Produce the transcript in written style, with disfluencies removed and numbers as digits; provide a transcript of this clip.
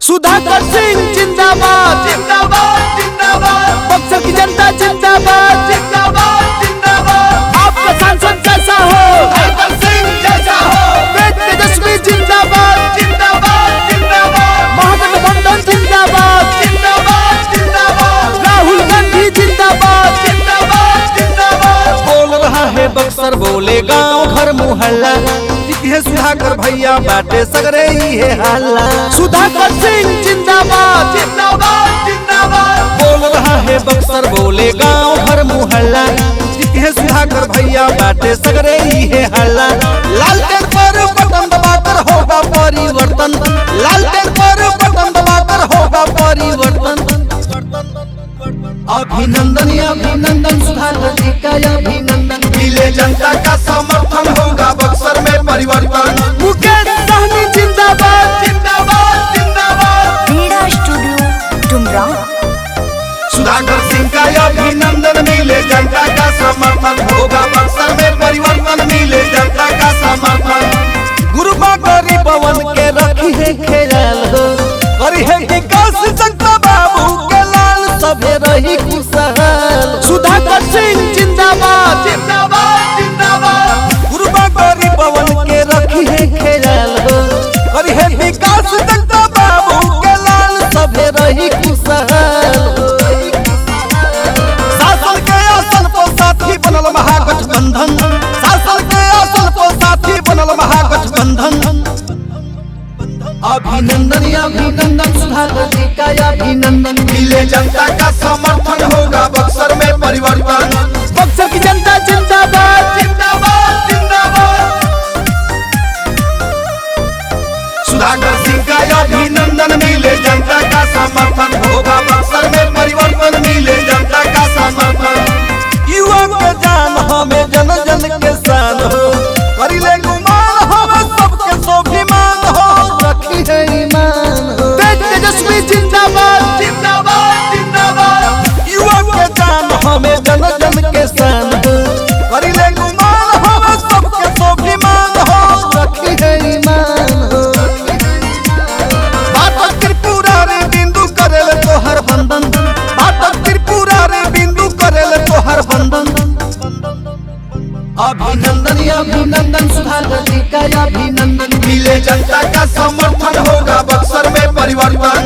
सुधाकर सिंह जिंदाबाद जिंदाबाद जिंदाबाद। बक्सर की जनता जिंदाबाद जिंदाबाद जिंदाबाद। आपका सांसद कैसा हो सुधाकर सिंह जैसा हो। तेज तेजस्वी जिंदाबाद जिंदाबाद जिंदाबाद। महागठबंधन जिंदाबाद जिंदाबाद जिंदाबाद। राहुल गांधी जिंदाबाद जिंदाबाद जिंदाबाद। बोल रहा है बक्सर बोले गांव घर मुहल्ला है सुधाकर भैया बाटे सगरे ही है हल्ला सुधाकर सिंह जिंदाबाद जिंदाबाद जिंदाबाद। बोल रहा है बक्सर बोले गांव घर मुहल्ला है सुधाकर भैया बाटे सगरे ही है हल्ला लालटेन पर बटन दबाकर होगा परिवर्तन लालटेन पर बटन दबाकर होगा परिवर्तन अभिनंदन अभिनंदन सुधाकर जी का अभिनंदन मिले जनता का समर्थन होगा बक्सर में परिवर्तन। मुकेश सहनी जिंदाबाद जिंदाबाद जिंदाबाद। क्रीड़ा स्टूडियो डुमरा। सुधाकर सिंह का अभिनंदन मिले जनता का समर्थन होगा बक्सर में परिवर्तन। मिले जनता का समर्थन। गुरु बागरी पवन के रखी है ख्याल हो करी है विकास जनता बाबू के लाल सभे रही खुशहाल सुधाकर सिंह जिंदाबाद जिंदाबाद जिंदाबाद। गुरु बागरी पवन के रखी है ख्याल हो करी है विकास जनता बाबू के लाल सभे रही खुशहाल शासन के आसन पर साथी बनल महागठबंधन शासन के आसन पर साथी बनल महागठबंधन अभिनंदन अभिनंदन सुधाकर जी का अभिनंदन मिले जनता का समर्थन होगा बक्सर में परिवर्तन। बक्सर की जनता जिंदाबाद जिंदाबाद जिंदाबाद। सुधाकर सिंह का अभिनंदन मिले जनता का समर्थन होगा बक्सर में परिवर्तन। मिले जनता का समर्थन। युवा के जान हमें जन जन के शान हो करिले गुमान हमें सबके स्वाभिमान हो रखी है ईमान हो तेज तेजस्वी जिंदाबाद जिंदाबाद जिंदाबाद। युवा के जान हमें जन जन के शान हो करिले गुमान हमें सबके स्वाभिमान हो रखी है ईमान हो बात त्रिपुरा रे बिंदु करेल तोहर बंधन बात त्रिपुरा रे बिंदु करेल तोहर बंधन अभिनंदन अभिनंदन सुधाकर जी का अभिनंदन मिले जनता का समर्थन होगा बक्सर में परिवर्तन।